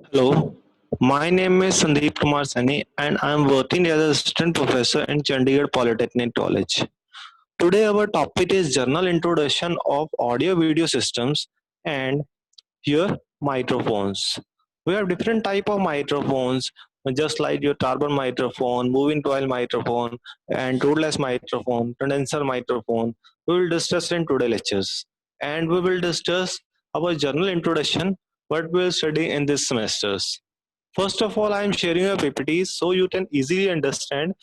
Hello, my name is Sandeep Kumar Sani and I am working as an assistant professor in Chandigarh Polytechnic College. Today our topic is General Introduction of Audio Video Systems and your microphones. We have different type of microphones just like your carbon microphone, moving coil microphone and tootless microphone, condenser microphone. We will discuss in today lectures and we will discuss our general introduction what we will study in this semesters. First of all, I am sharing a PPT so you can easily understand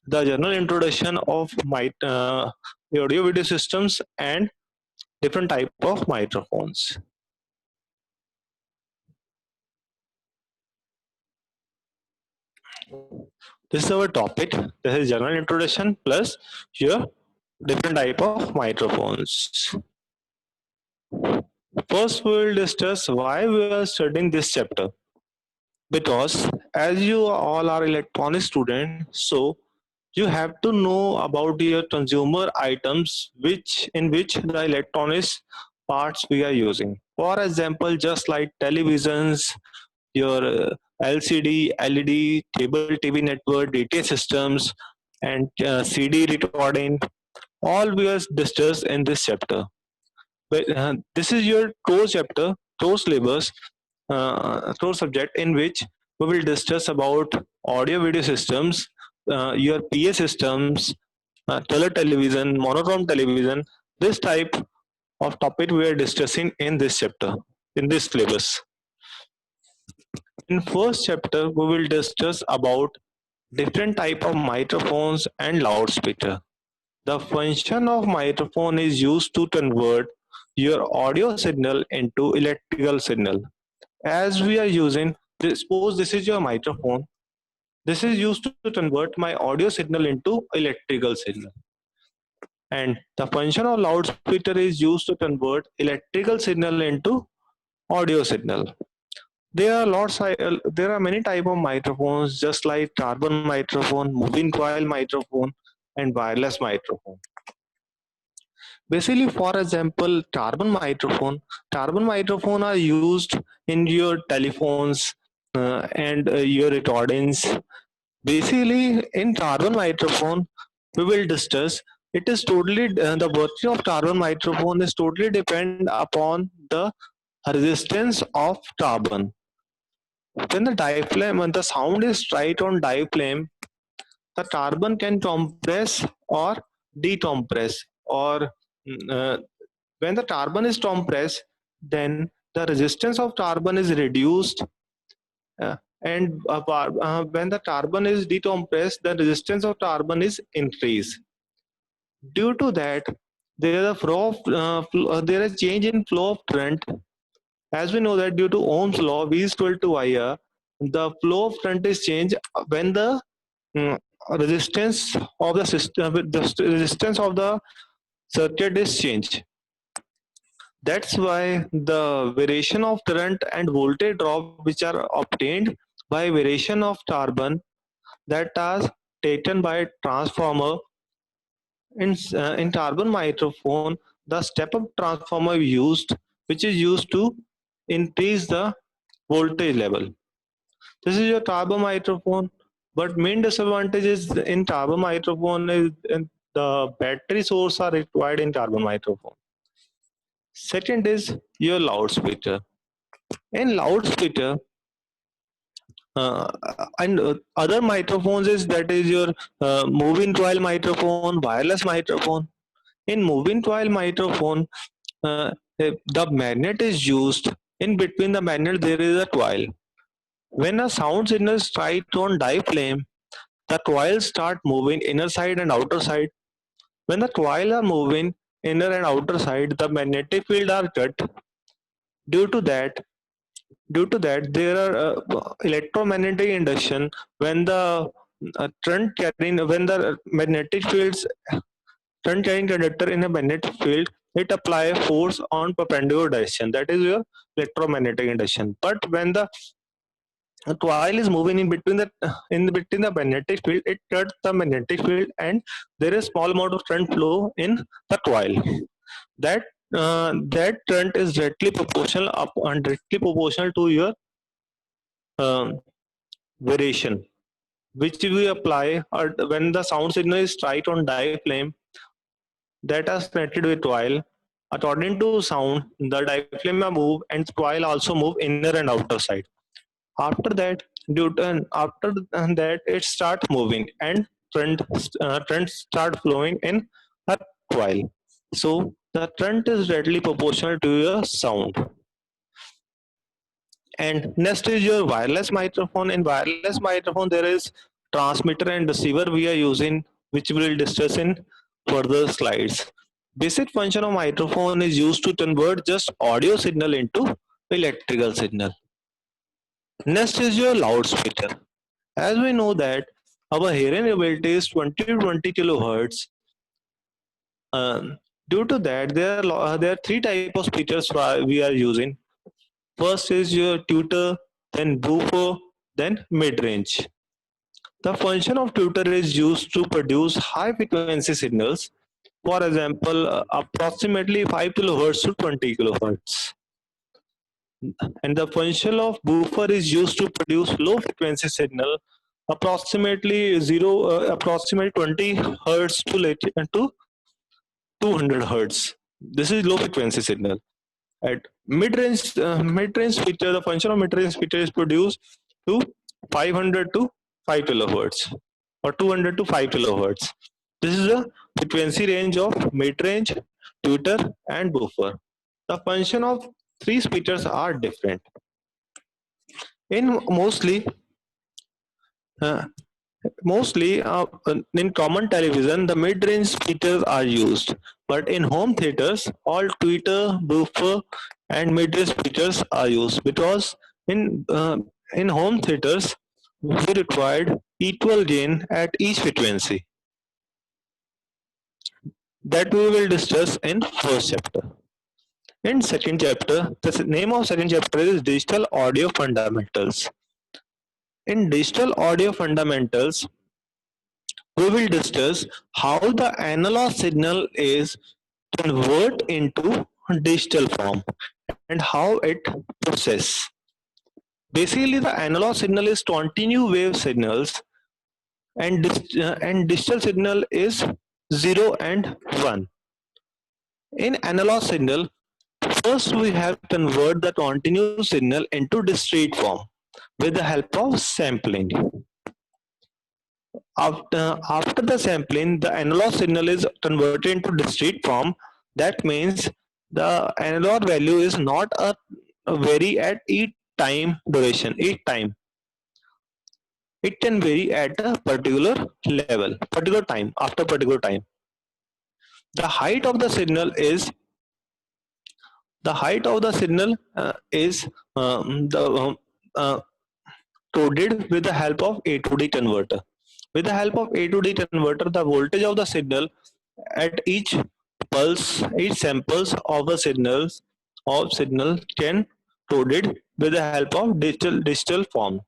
the general introduction of audio video systems and different type of microphones. This is our topic. This is general introduction plus your different type of microphones. First, we will discuss why we are studying this chapter. Because as you all are electronic students, so you have to know about your consumer items which in which the electronics parts we are using. For example, just like televisions, your LCD, LED, cable TV network, DTH systems, and CD recording. All we are discussed in this chapter. But this is your core chapter, core syllabus, core subject in which we will discuss about audio video systems, your PA systems, color television, monochrome television. This type of topic we are discussing in this chapter, in this syllabus. In first chapter, we will discuss about different type of microphones and loudspeaker. The function of microphone is used to convert your audio signal into electrical signal. As we are using, suppose this is your microphone. This is used to convert my audio signal into electrical signal. And the function of loudspeaker is used to convert electrical signal into audio signal. There are many type of microphones, just like carbon microphone, moving coil microphone, and wireless microphone. Basically, for example, carbon microphone are used in your telephones and your recordings. Basically, in carbon microphone, we will discuss. It is totally the virtue of carbon microphone is totally depend upon the resistance of carbon. When the sound is right on diaphragm, the carbon can compress or decompress. Or when the carbon is compressed, then the resistance of carbon is reduced. And when the carbon is decompressed, the resistance of carbon is increased. Due to that, there is change in flow of current. As we know that due to Ohm's law, V is equal to IR, the flow of current is changed when the mm, resistance of the system, the resistance of the circuit is changed. That's why the variation of current and voltage drop, which are obtained by variation of carbon, that are taken by transformer. In carbon microphone, the step-up transformer used, which is used to increase the voltage level. This is your carbon microphone, but main disadvantage is in carbon microphone is the battery source are required in carbon microphone. Second is your loudspeaker. In loudspeaker, uh, and other microphones is that is your moving coil microphone, wireless microphone. In moving coil microphone, the magnet is used. In between the magnet, there is a coil. When a sound signal strikes on diaphragm, the coils start moving inner side and outer side. When the coils are moving inner and outer side, the magnetic field are cut. Due to that, there are electromagnetic induction when the when the magnetic fields current carrying conductor in a magnetic field, it apply force on perpendicular direction. That is your electromagnetic induction. But when the coil is moving in between the magnetic field, it cuts the magnetic field, and there is small amount of current flow in the coil. That current is directly proportional to your um, variation which we apply when the sound signal is straight on diaphragm that are connected with coil. According to sound, the diaphragm move and coil also move inner and outer side. After that, after that, it start moving and current start flowing in a coil. So the current is directly proportional to your sound. And next is your wireless microphone. In wireless microphone, there is transmitter and receiver we are using, which we will discuss in further slides. Basic function of microphone is used to convert just audio signal into electrical signal. Next is your loudspeaker. As we know that our hearing ability is 20 to 20 kilohertz. Due to that, there are three type of speakers we are using. First is your tutor, then woofer, then mid-range. The function of tutor is used to produce high frequency signals. For example, approximately 5 kilohertz to 20 kilohertz. And the function of woofer is used to produce low frequency signal, approximately 20 hertz to 200 hertz. This is low frequency signal. At mid-range filter, the function of mid-range filter is produced to 500 to 5 kilohertz or 200 to 5 kilohertz. This is the frequency range of mid-range, tutor, and woofer. The function of three speakers are different. In in common television, the mid-range speakers are used, but in home theaters, all tweeter, woofer, and mid-range speakers are used because in home theaters we required equal gain at each frequency. That we will discuss in first chapter. In second chapter, the name of second chapter is Digital Audio Fundamentals. In Digital Audio Fundamentals, we will discuss how the analog signal is converted into digital form and how it processes. Basically, the analog signal is continuous wave signals, and digital signal is 0 and 1. In analog signal, first we have to convert the continuous signal into discrete form with the help of sampling. After the sampling, the analog signal is converted into discrete form. That means the analog value is not a vary at each time duration, each time. It can vary at a particular level, particular time, after particular time. The height of the signal is coded with the help of A to D converter. With the help of A to D converter, the voltage of the signal at each pulse, each samples of the signal can coded with the help of digital form.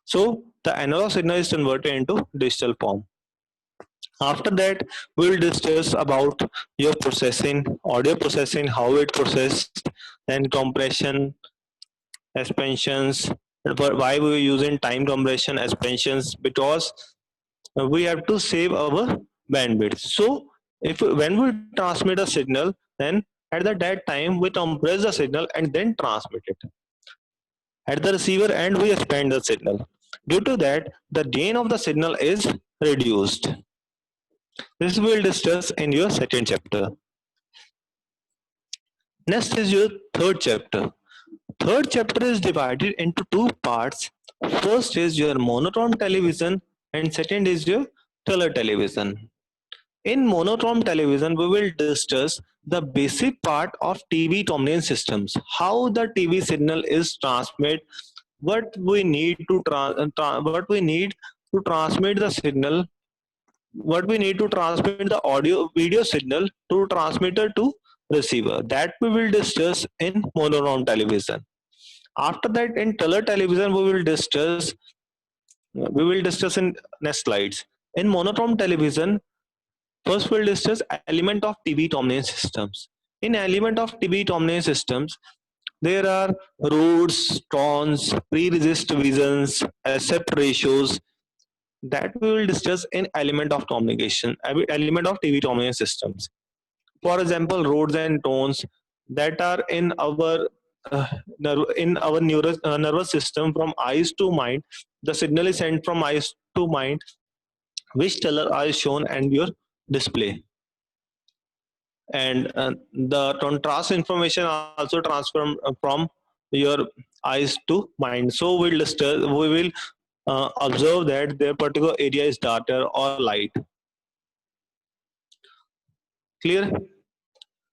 So the analog signal is converted into digital form. After that, we will discuss about your processing, audio processing, how it processed, then compression, expansions. Why we are using time compression, expansions? Because we have to save our bandwidth. So when we transmit a signal, then at that time we compress the signal and then transmit it. At the receiver end, we expand the signal. Due to that, the gain of the signal is reduced. This we will discuss in your second chapter. Next is your third chapter. Third chapter is divided into two parts. First is your monochrome television and second is your color television. In monochrome television, we will discuss the basic part of TV dominance systems, how the TV signal is transmitted, what we need to transmit the signal, what we need to transmit the audio video signal to transmitter to receiver. That we will discuss in monochrome television. After that, in color television, we will discuss in next slides. In monochrome television, first we'll discuss element of TV dominance systems. In element of TV dominance systems, There are roots, tones, pre-resist visions, accept ratios that we will discuss in element of communication, element of TV communication systems. For example, roads and tones that are in our nervous system from eyes to mind. The signal is sent from eyes to mind, which color are shown and your display, and the contrast information also transfer from your eyes to mind. So we will observe that their particular area is darker or light. Clear?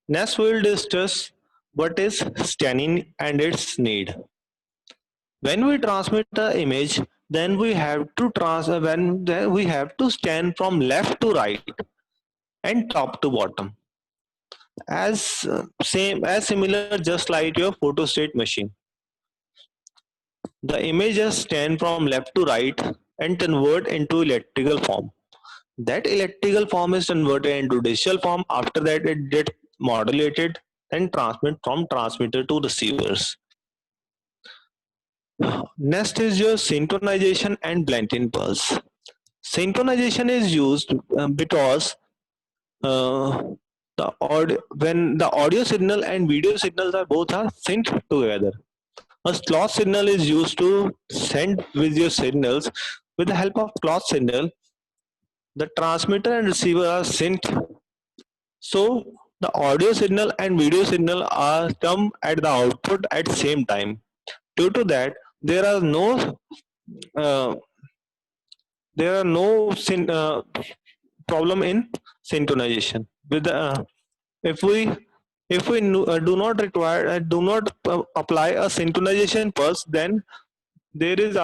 Next, we will discuss what is scanning and its need. When we transmit the image, then we have to we have to scan from left to right and top to bottom, as similar just like your photostat machine. The images scan from left to right and convert into electrical form. That electrical form is converted into digital form. After that, it gets modulated and transmit from transmitter to receivers. Next is your synchronization and blending pulse. Synchronization is used because when the audio signal and video signals are both are synced together. A clock signal is used to send with your signals. With the help of clock signal, the transmitter and receiver are synced. So the audio signal and video signal are come at the output at same time. Due to that, there are no uh, problem in synchronization. With the, if we do not require do not apply a synchronization pulse, then there is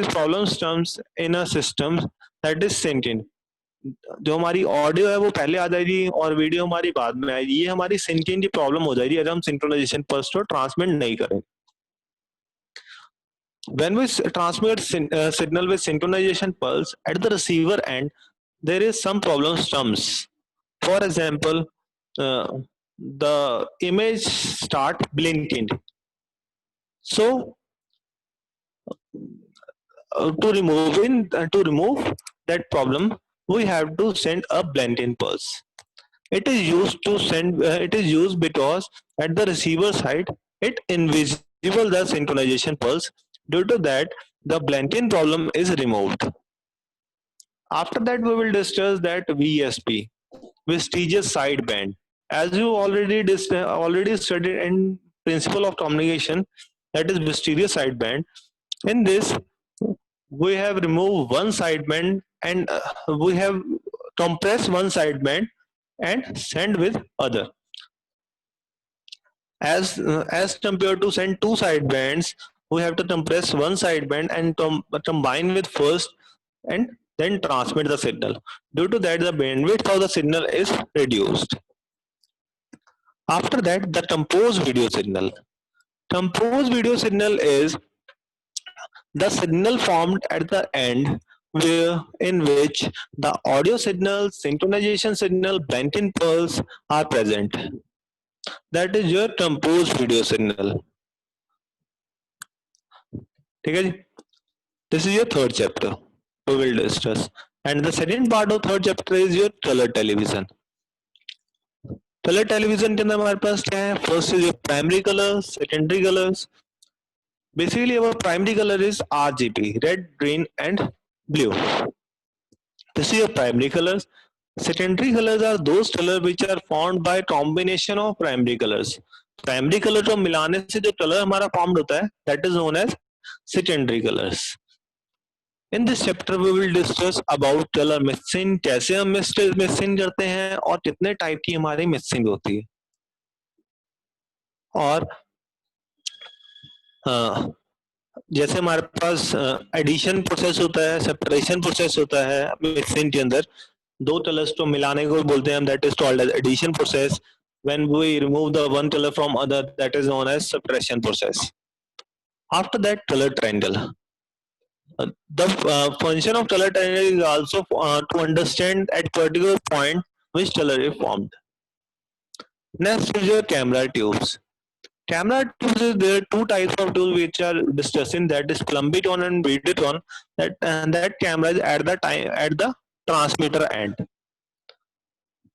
problems terms in a system that is syncing. जो हमारी audio है वो पहले आ जाएगी और video हमारी बाद में आएगी, ये हमारी सिंकिंग की प्रॉब्लम हो जाएगी अगर हम सिंक्रोनाइजेशन पल्स को ट्रांसमिट नहीं करें. When we transmit signal with synchronization pulse at the receiver end, there is some problem terms. For example, the image start blinking. So to remove that problem, we have to send a blend-in pulse. It is used to send. It is used because at the receiver side, it invisible the synchronization pulse. Due to that, the blend-in problem is removed. After that, we will discuss that VSP, vestigious sideband. As you already studied in principle of communication, that is vestigious sideband. In this, we have removed one sideband and we have compressed one sideband and send with other. As compared to send two sidebands, we have to compress one sideband and combine with first and then transmit the signal. Due to that, the bandwidth of the signal is reduced. After that, the composed video signal. Composed video signal is the signal formed at the end in which the audio signal, synchronization signal, blend-in pulse are present. That is your composed video signal. Okay? This is your third chapter. We will discuss. And the second part of third chapter is your color television. Colour television के अंदर हमारे पास क्या है? First is primary colour, secondary colours. Basically, our primary color is RGB, red, green, and blue. This is your primary colors. Secondary colors are those colors which are formed by combination of primary colors. Primary color को मिलाने से जो color हमारा formed होता है, that is known as secondary colors. In this chapter, we will discuss about color mixing, कैसे हम mixing करते हैं और कितने टाइप की हमारी mixing होती है. और जैसे हमारे पास एडिशन प्रोसेस होता है, सेपरेशन प्रोसेस होता है मिक्सिंग के अंदर, दो कलर्स को मिलाने को बोलते हैं हम, that is called as addition process. When we remove the one color from other, that is known as separation process. After that, color triangle. The function of color triangle is also to understand at particular point which color is formed. Next is your camera tubes. Camera tools, there are two types of tools which are discussing, that is Plumbitron and Videotron. That camera is at the transmitter end.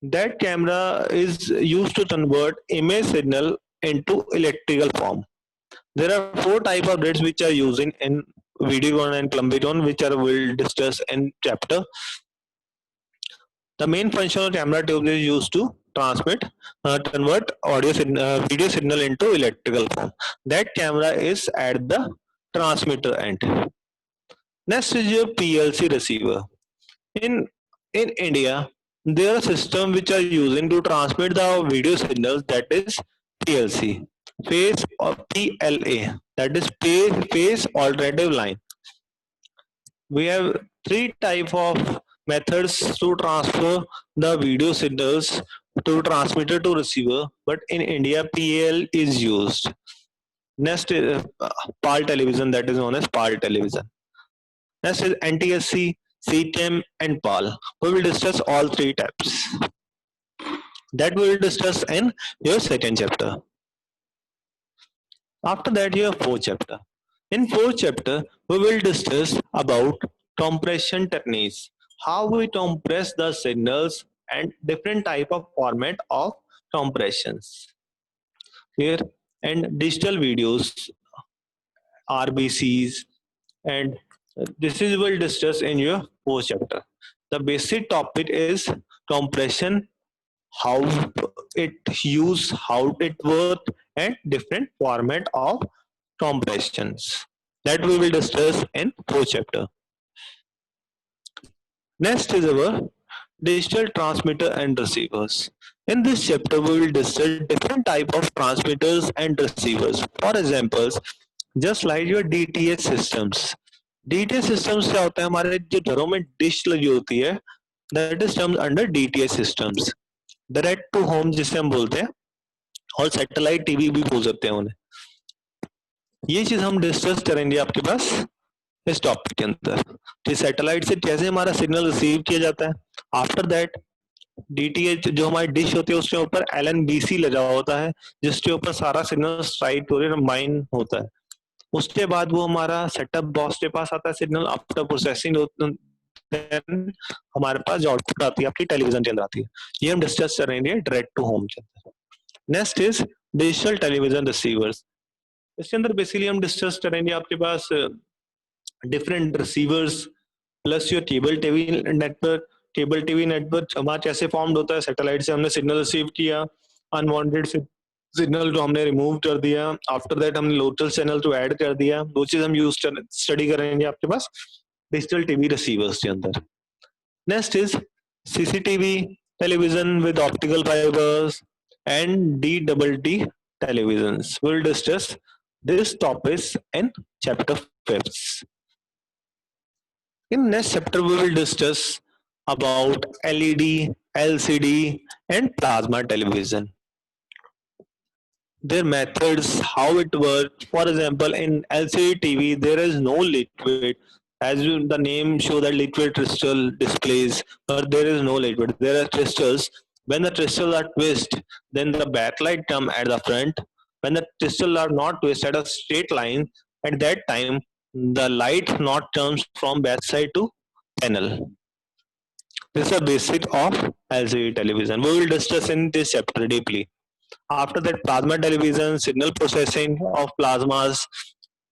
That camera is used to convert image signal into electrical form. There are four type of grids which are using in Videotron and Plumbitron, which are will discuss in chapter. The main function of camera tube is used to convert video signal into electrical form. That camera is at the transmitter end. Next is your PLC receiver. In India, there are systems which are using to transmit the video signals, that is PLC, phase or PLA, that is phase alternative line. We have three type of methods to transfer the video signals to transmitter to receiver, but in India PAL is used. Next is PAL television, that is known as PAL television. Next is NTSC, CTM and PAL. We will discuss all three types. That we will discuss in your second chapter. After that, you have fourth chapter. In fourth chapter, we will discuss about compression techniques, how we compress the signals and different type of format of compressions. Here and digital videos, RBCs, and this is will discuss in your fourth chapter. The basic topic is compression, how it use, how it work, and different format of compressions. That we will discuss in fourth chapter. Next is our digital transmitter and receivers. In this chapter, we will discuss different type of transmitters and receivers. For examples, just like your DTH systems. DTH systems क्या होता है, हमारे जो घरों में dish लगी होती है, that is termed under DTH systems. Direct to home जिसे हम बोलते हैं, और सैटेलाइट टीवी भी बोल सकते हैं उन्हें. ये चीज हम डिस्कस करेंगे आपके पास इस टॉपिक के अंदर कि सैटेलाइट से कैसे हमारा सिग्नल रिसीव किया जाता है. आफ्टर दैट डीटीएच जो हमारी डिश होती है उसके ऊपर LNBC लगा होता है, जिसके ऊपर सारा सिग्नल स्ट्राइक माइन होता है. उसके बाद वो हमारा सेटअप बॉक्स के पास आता है सिग्नल. आफ्टर प्रोसेसिंग हमारे पास जो आउटपुट आती है आपकी टेलीविजन के अंदर आती है. ये हम डिस्कस करेंगे डायरेक्ट टू होम के अंदर. Next is digital television receivers. इसके अंदर बेसिकली हम डिस्कस करेंगे आपके पास different receivers plus your cable TV network. Cable TV network हमारा कैसे फॉर्म्ड होता है, सैटेलाइट से हमने सिग्नल रिसीव किया, अनवांटेड सिग्नल जो हमने रिमूव कर दिया, आफ्टर दैट हमने लोकल चैनल तो ऐड कर दिया. दो चीज हम यूज स्टडी करेंगे आपके पास डिजिटल टीवी रिसीवर्स के अंदर. Next is CCTV television with optical fibers and DTT televisions. We'll discuss this topics in chapter 5. In next chapter, we will discuss about LED, LCD, and plasma television. Their methods, how it works. For example, in LCD TV, there is no liquid. As the name show that liquid crystal displays, but there is no liquid. There are crystals. When the crystals are twisted, then the backlight come at the front. When the crystals are not twisted at a straight line, at that time the light not comes from backside to panel. This is the basic of LCD television. We will discuss in this chapter deeply. After that, plasma television, signal processing of plasmas.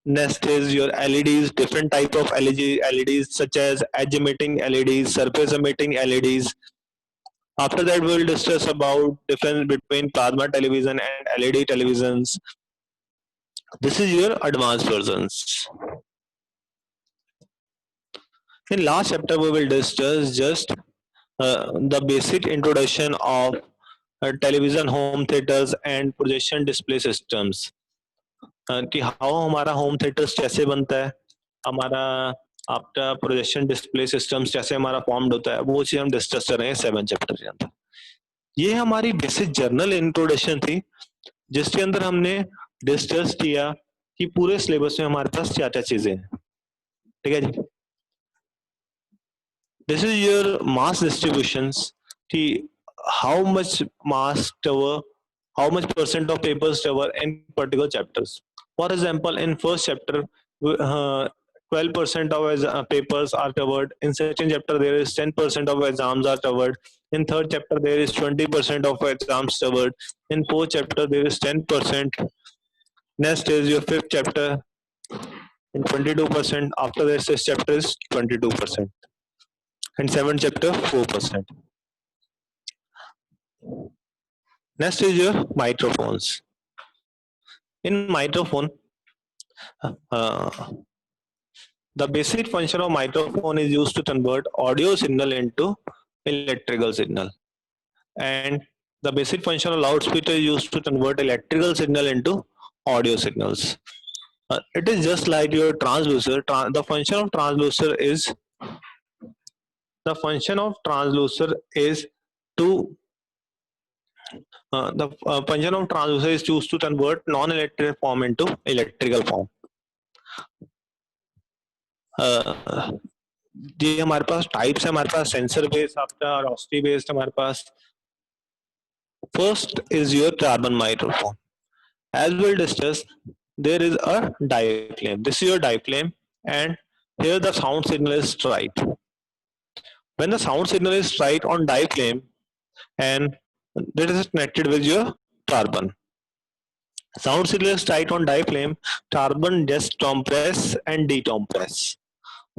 Next is your LEDs, different type of LEDs such as edge emitting LEDs, surface emitting LEDs. After that, we will discuss about difference between plasma television and LED televisions. This is your advanced versions. In last chapter, we will discuss just the basic introduction of television home theaters and projection display systems. कि how हमारा home theatres कैसे बनता है, हमारा आपका projection display systems कैसे हमारा formed होता है, वो चीज हम डिस्कस कर रहे हैं 7 चैप्टर के अंदर. ये हमारी बेसिक जर्नल इंट्रोडक्शन थी, जिसके अंदर हमने डिस्कस किया कि पूरे सिलेबस में हमारे पास क्या क्या चीजें हैं. ठीक है जी. This is your mass distributions कि how much mass cover how much percent of papers cover in particular chapters. For example, in first chapter, 12% of papers are covered. In second chapter, there is 10% of exams are covered. In third chapter, there is 20% of exams covered. In fourth chapter, there is 10%. Next is your fifth chapter, and 22%. After the sixth chapter is 22%. And seventh chapter, 4%. Next is your microphones. In microphone, uh, the basic function of microphone is used to convert audio signal into electrical signal, and the basic function of loudspeaker is used to convert electrical signal into audio signals. It is just like your transducer. The function of transducer is to the function of transducer is used to convert non-electrical form into electrical form. ये हमारे पास types है, हमारे पास sensor based, आपका रोस्टी based हमारे पास. First is your carbon microphone. As we'll discuss, there is a diaphragm. This is your diaphragm, and here the sound signal is right. When the sound signal is right on diaphragm, and that is connected with your carbon. Sound signal is right on diaphragm, carbon just compress and decompress.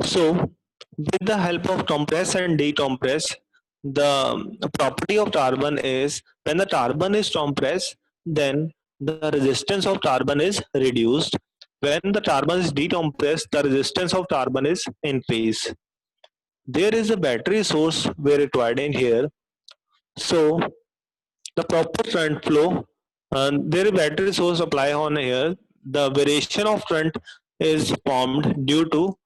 So, with the help of compress and decompress, the property of carbon is when the carbon is compressed, then the resistance of carbon is reduced. When the carbon is decompressed, the resistance of carbon is increased. There is a battery source we required in here. So the proper current flow, there is battery source apply on here. The variation of current is formed due to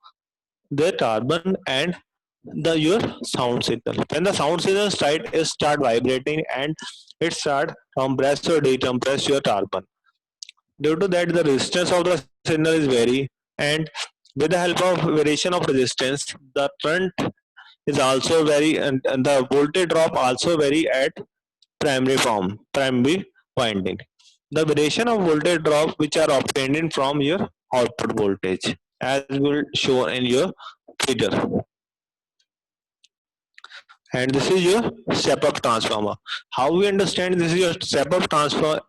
the carbon and your sound signal. When the sound signal start vibrating and it start compress or decompress your carbon. Due to that, the resistance of the signal is vary, and with the help of variation of resistance, the current is also vary, and the voltage drop also vary at primary winding. The variation of voltage drop which are obtained from your output voltage, as will show in your figure. And this is your step-up transformer. How we understand this is your step-up transformer?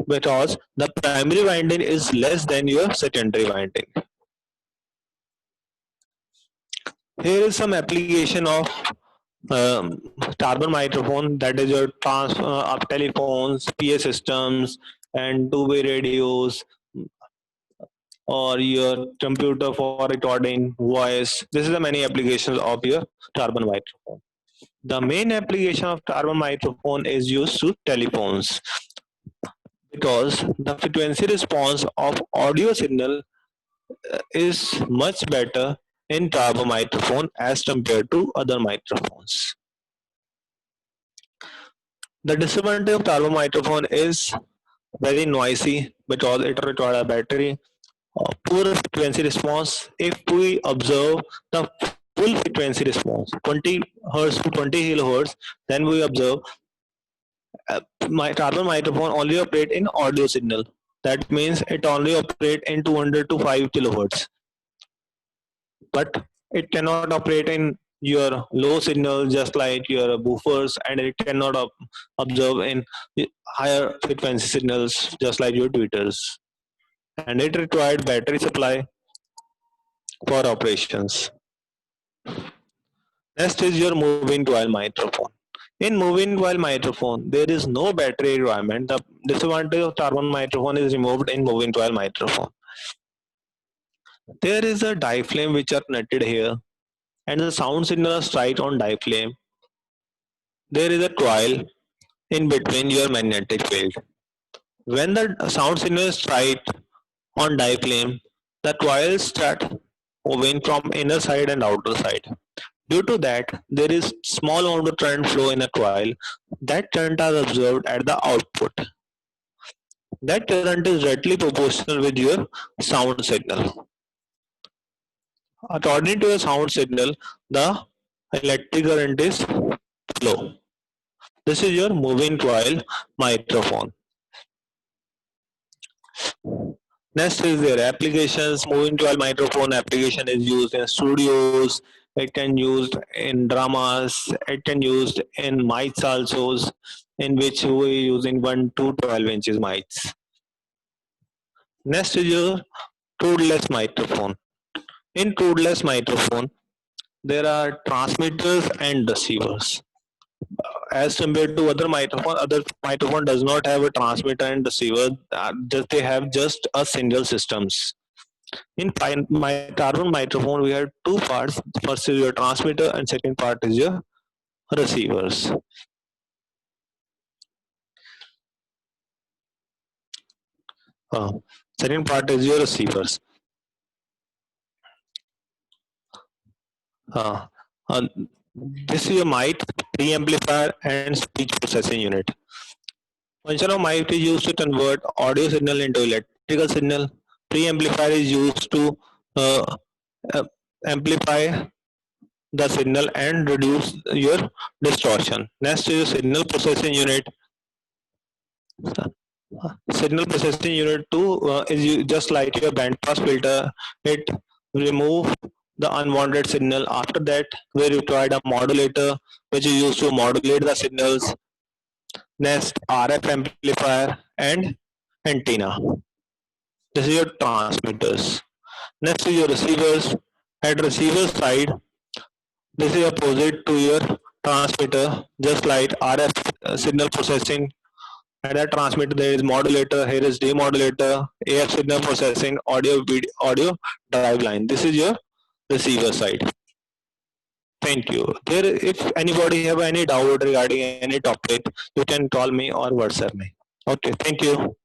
Because the primary winding is less than your secondary winding. Here is some application of carbon microphone, that is your telephones, PA systems, and two-way radios, or your computer for recording voice. This is the many applications of your carbon microphone. The main application of carbon microphone is used to telephones, because the frequency response of audio signal is much better in carbon microphone as compared to other microphones. The disadvantage of carbon microphone is very noisy because it requires a battery. Poor frequency response. If we observe the full frequency response, 20 hertz to 20 kilohertz, then we observe my carbon microphone only operate in audio signal. That means it only operate in 200 to 5 kilohertz, but it cannot operate in your low signal just like your woofers, and it cannot observe in higher frequency signals just like your tweeters, and it required battery supply for operations. Next is your moving coil microphone. In moving coil microphone, there is no battery requirement. The disadvantage of carbon microphone is removed in moving coil microphone. There is a diaphragm which are connected here, and the sound signal is right on diaphragm. There is a coil in between your magnetic field. When the sound signal is right on diaphragm, the coils start moving from inner side and outer side. Due to that, there is small amount of current flow in a coil. That current is observed at the output. That current is directly proportional with your sound signal. According to a sound signal, the electric current is flow. This is your moving coil microphone. Next is their applications. Moving coil microphone application is used in studios. It can used in dramas. It can used in mics also, in which we using 1 to 12 inches mics. Next is your tootless microphone. In tootless microphone, there are transmitters and receivers. As compared to other microphone does not have a transmitter and receiver. Just they have just a single systems. In my carbon microphone, we have two parts. First is your transmitter, and second part is your receivers. Second part is your receivers. This is your mic, preamplifier, and speech processing unit. Function of mic is used to convert audio signal into electrical signal. Preamplifier is used to uh, amplify the signal and reduce your distortion. Next is your signal processing unit. Signal processing unit 2 is just like your band pass filter. It remove the unwanted signal. After that, we required a modulator which is used to modulate the signals. Next, RF amplifier and antenna. This is your transmitters. Next is your receivers. At receiver side, this is opposite to your transmitter, just like RF signal processing. At that transmitter, there is modulator. Here is demodulator, AF signal processing, audio drive line. This is your receiver side. Thank you. There, if anybody have any doubt regarding any topic, you can call me or WhatsApp me. Okay, thank you.